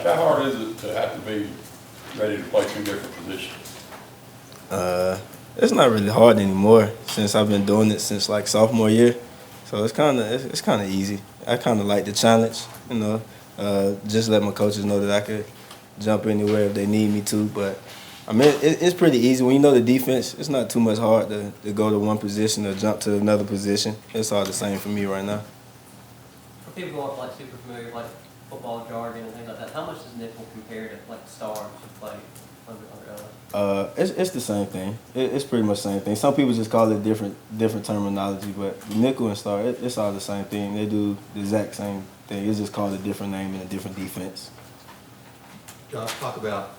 how hard is it to have to be ready to play two different positions? It's not really hard anymore since I've been doing it since like sophomore year. So it's kind of easy. I kind of like the challenge, you know. Just let my coaches know that I could jump anywhere if they need me to. But I mean, it's pretty easy when you know the defense. It's not too much hard to go to one position or jump to another position. It's all the same for me right now. For people who aren't like super familiar with like football jargon and things like that, how much does nickel compare to like stars who play under others? It's the same thing. It's pretty much the same thing. Some people just call it different terminology, but nickel and star, it's all the same thing. They do the exact same thing. It's just called a different name and a different defense. Josh, talk about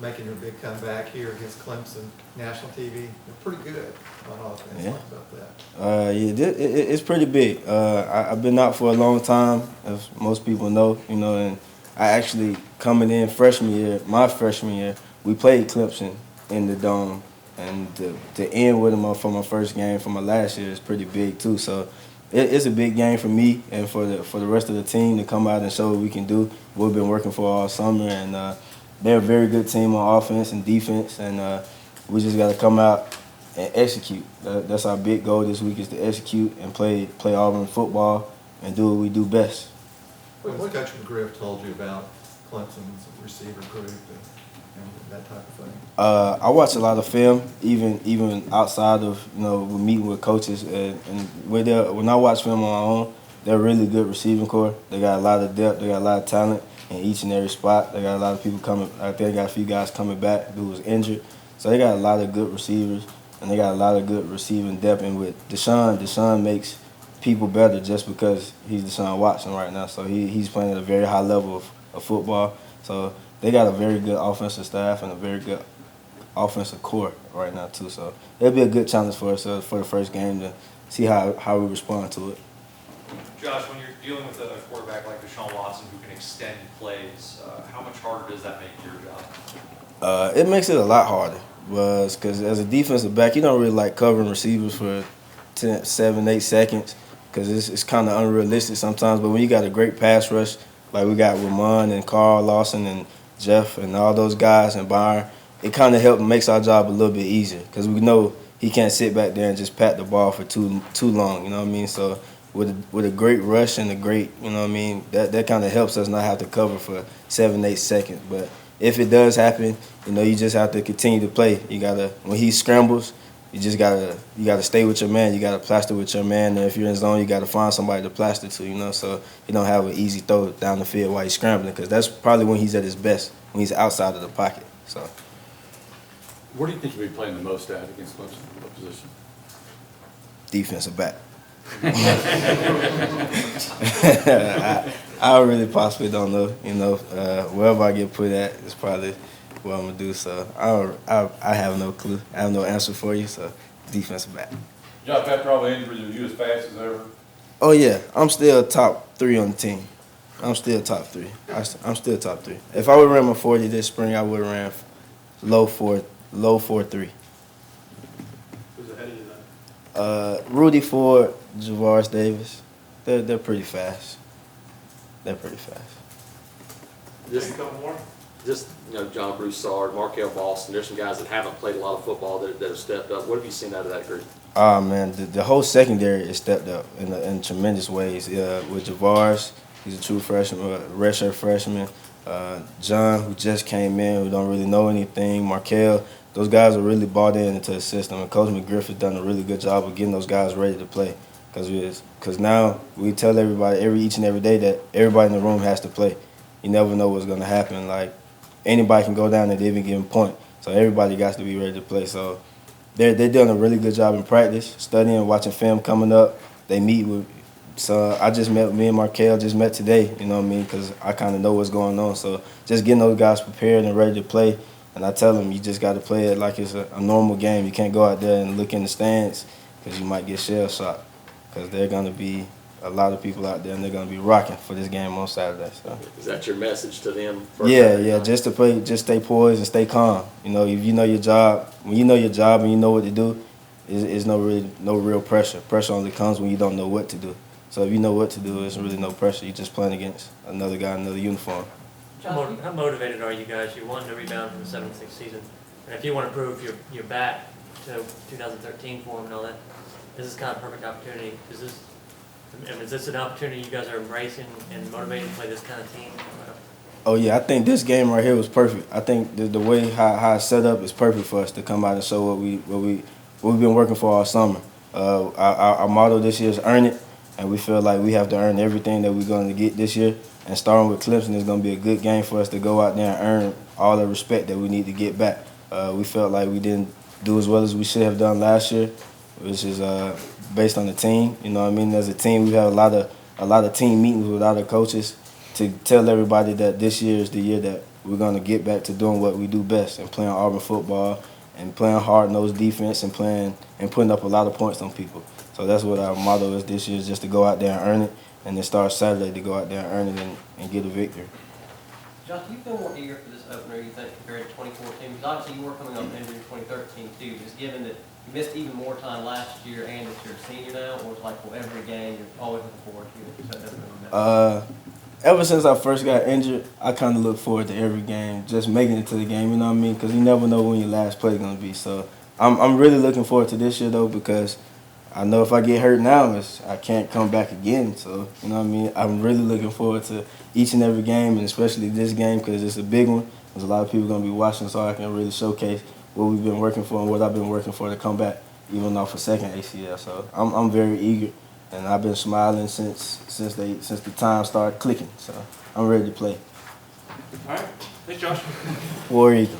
making your big comeback here against Clemson, national TV. They're pretty good on offense. Yeah. Talk about that. It's pretty big. I've been out for a long time, as most people know, you know, and I actually coming in my freshman year, we played Clemson in the Dome, and to end with them for my first game for my last year is pretty big too. So it's a big game for me and for the rest of the team to come out and show what we can do. We've been working for all summer, and they're a very good team on offense and defense, and we just got to come out and execute. That's our big goal this week, is to execute and play Auburn football and do what we do best. What Coach McGriff told you about Clemson's receiver group and that type of thing? I watch a lot of film, even outside of meeting with coaches, and when I watch film on my own, they're a really good receiving core. They got a lot of depth, they got a lot of talent in each and every spot. They got a lot of people coming. I think they got a few guys coming back who was injured, so they got a lot of good receivers, and they got a lot of good receiving depth. And with Deshaun makes people better just because he's Deshaun Watson right now. So he's playing at a very high level of football. So they got a very good offensive staff and a very good offensive core right now too. So it'll be a good challenge for us for the first game to see how we respond to it. Josh, when you're dealing with a quarterback like Deshaun Watson who can extend plays, how much harder does that make your job? It makes it a lot harder, because as a defensive back, you don't really like covering receivers for 10, 7, 8 seconds, because it's kind of unrealistic sometimes. But when you got a great pass rush, like we got Ramon and Carl Lawson and Jeff and all those guys and Byron, it kind of makes our job a little bit easier, because we know he can't sit back there and just pat the ball for too long, you know what I mean? So with a great rush and a great, you know what I mean, that kind of helps us not have to cover for 7, 8 seconds. But if it does happen, you just have to continue to play. You gotta, when he scrambles, you gotta stay with your man. You gotta plaster with your man. And if you're in zone, you gotta find somebody to plaster to, so you don't have an easy throw down the field while he's scrambling, because that's probably when he's at his best, when he's outside of the pocket. So Where do you think you'll be playing the most at against Clemson? What position? defensive back. I really possibly don't know. Wherever I get put at is probably what I'm gonna do. So I have no clue. I have no answer for you. So defensive back. Josh, after all the injuries, are you as fast as ever? Oh yeah, I'm still top 3 on the team. I'm still top 3. I'm still top 3. If I would ran my 40 this spring, I would have ran low 4.3. Who's ahead of you then? Rudy Ford, Javaris Davis, they're pretty fast. They're pretty fast. Just a couple more. John Broussard, Markel Boston. There's some guys that haven't played a lot of football that have stepped up. What have you seen out of that group? Man, the whole secondary has stepped up in tremendous ways. With Javaris, he's a true freshman, redshirt freshman. John, who just came in, who don't really know anything. Markel, those guys are really bought into the system. And Coach McGriff has done a really good job of getting those guys ready to play. Because now we tell everybody each and every day that everybody in the room has to play. You never know what's going to happen. Like, anybody can go down at any given point. So everybody got to be ready to play. So they're doing a really good job in practice, studying, watching film coming up. They meet with. So me and Markel just met today, you know what I mean, because I kind of know what's going on. So just getting those guys prepared and ready to play. And I tell them, you just got to play it like it's a normal game. You can't go out there and look in the stands, because you might get shell-shocked, because there are going to be a lot of people out there, and they're going to be rocking for this game on Saturday. So. Is that your message to them? Yeah, just to play, just stay poised and stay calm. If you know your job, when you know your job and you know what to do, it's no real pressure. Pressure only comes when you don't know what to do. So if you know what to do, it's really no pressure. You're just playing against another guy in another uniform. Josh, How motivated are you guys? You won the rebound from the 7-6 season. And if you want to prove you're back to 2013 form and all that, this is kind of a perfect opportunity. Is this an opportunity you guys are embracing and motivated to play this kind of team? Oh yeah, I think this game right here was perfect. I think the way how it's set up is perfect for us to come out and show what we've been working for all summer. Our motto this year is earn it, and we feel like we have to earn everything that we're going to get this year. And starting with Clemson is going to be a good game for us to go out there and earn all the respect that we need to get back. We felt like we didn't do as well as we should have done last year, which is based on the team. You know what I mean? As a team, we have a lot of team meetings with other coaches to tell everybody that this year is the year that we're going to get back to doing what we do best and playing Auburn football and playing hard-nosed defense and putting up a lot of points on people. So that's what our motto is this year, is just to go out there and earn it, and then start Saturday to go out there and earn it and get a victory. Josh, do you feel more eager for this opener, you think, compared to 2014? Because obviously you were coming up injured in 2013 too, just given that you missed even more time last year and that you're a senior now, or it's like, well, every game you're always looking forward to it, so it doesn't really matter? Ever since I first got injured, I kind of look forward to every game, just making it to the game, you know what I mean? Because you never know when your last play is going to be. So I'm really looking forward to this year, though, because I know if I get hurt now, I can't come back again. So, you know what I mean? I'm really looking forward to each and every game, and especially this game because it's a big one. There's a lot of people going to be watching, so I can really showcase what we've been working for and what I've been working for to come back, even off a second ACL. So I'm very eager. And I've been smiling since the time started clicking. So I'm ready to play. All right, thanks, Josh. War Eagle.